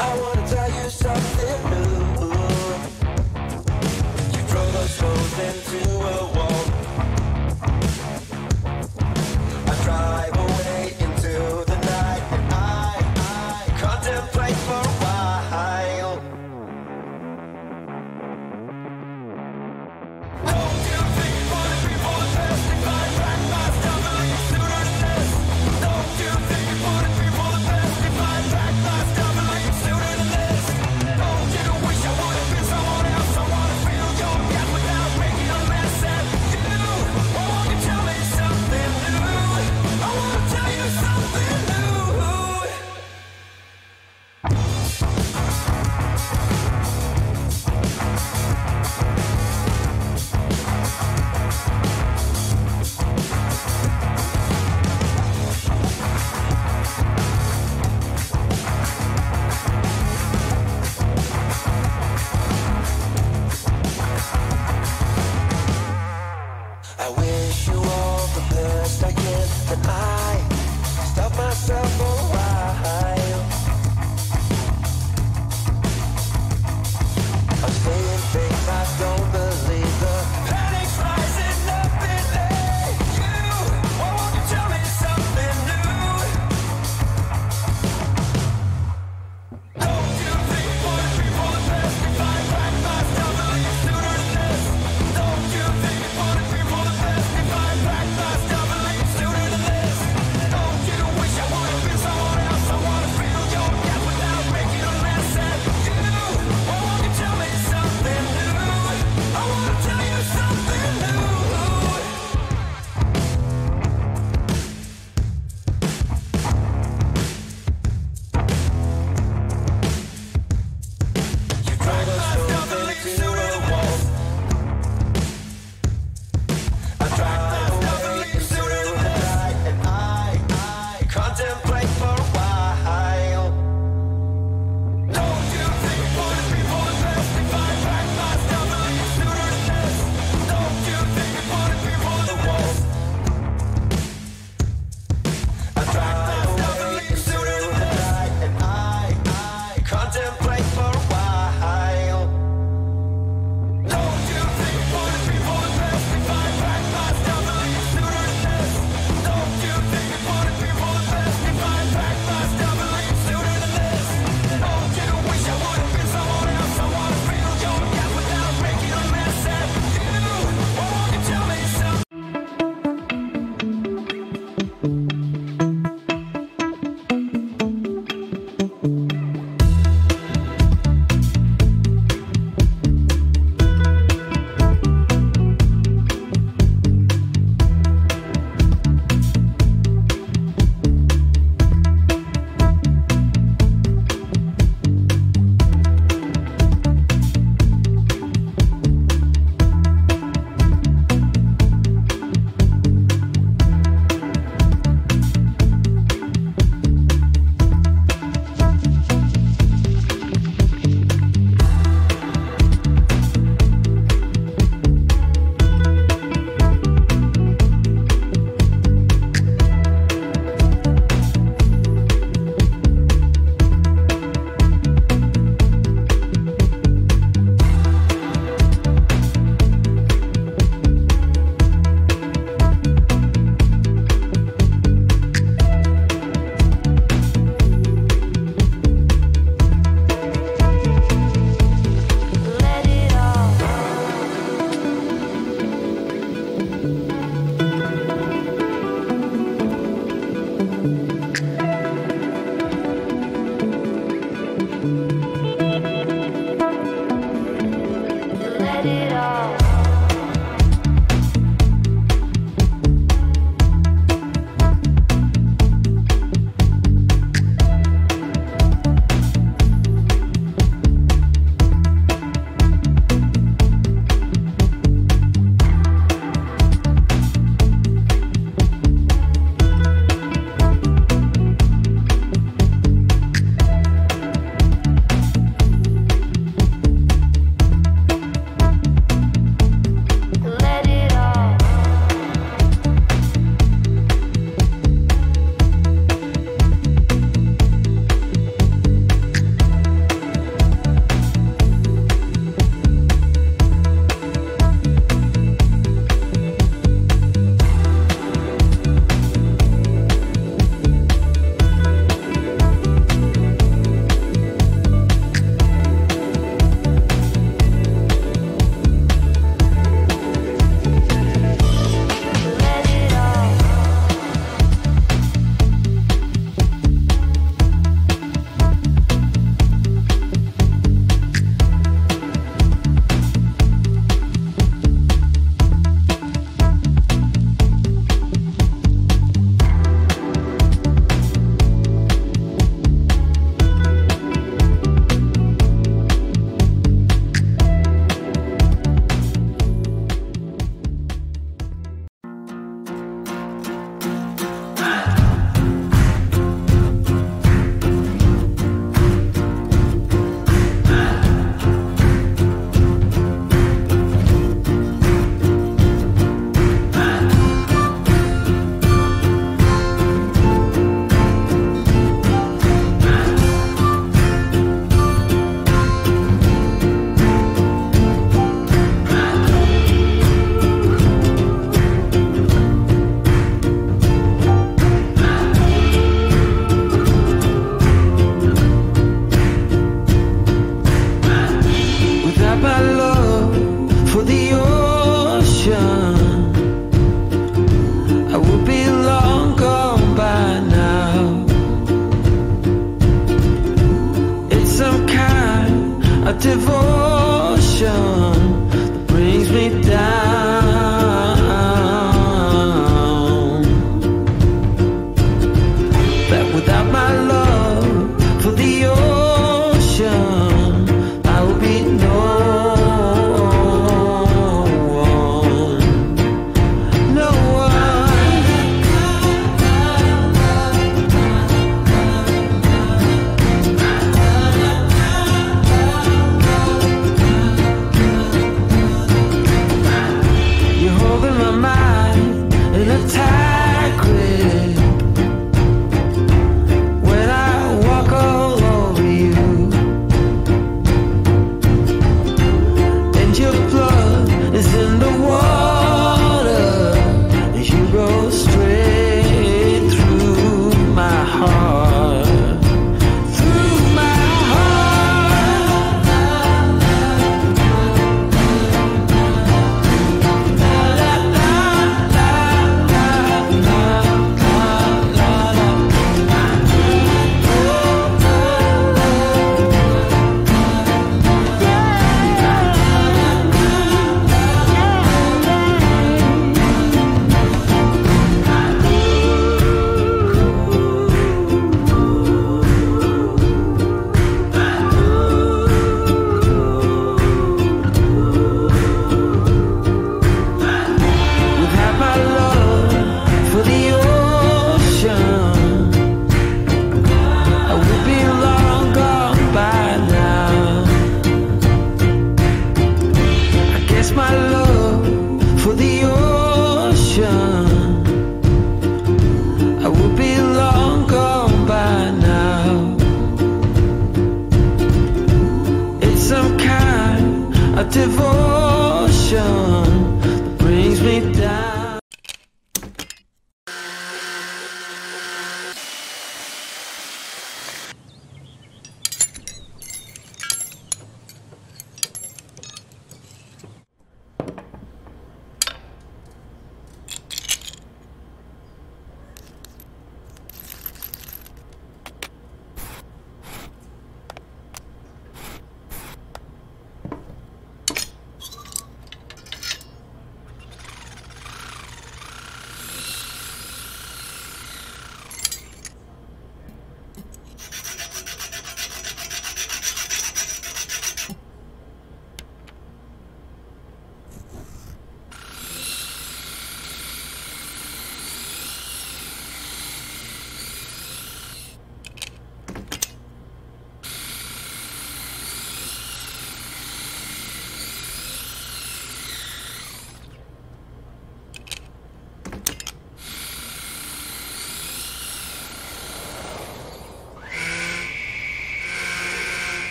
I wanna tell you something new. You drove us both into a wall. I drive away into the night, and I contemplate for a while. Don't you think you wanna be for the best? If I back my stuff, I leave sooner than this. Don't you think you wanna be for the best? If I back my stuff, I leave sooner than this. Don't you wish I would have been someone else? I wanna feel your gap without making a mess at you. Oh, won't you tell me something new? I wanna tell you something new. I wish you all the best I can, but I stop myself for a while. I'm saying things I don't believe. The panic's rising up in you. Why won't you tell me something new? Don't you think you wanna be for the best? If I back my stuff, I leave sooner than this. Don't you think you wanna be for the best? If I back my stuff, I leave sooner than this. Don't you wish I would have been someone else? I wanna feel your gap without making a mess at you. Why won't you tell me something new? I wanna tell you something new. You drive us both into a wall. I drive away into the night, and I contemplate for a while. Don't you think you wanna be for the best? If I back my stuff, I leave sooner than this. Don't you think you wanna be for the wall? I drive away into the night, and I contemplate for a while. Don't you think you wanna be for the best? If I back my stuff, I leave sooner than this. Don't you think you wanna be for the best? If I back my stuff, I leave sooner than this. Don't you wish I would have been someone else? I wanna feel your gap without making a mess at you. Why won't you tell me something? te vou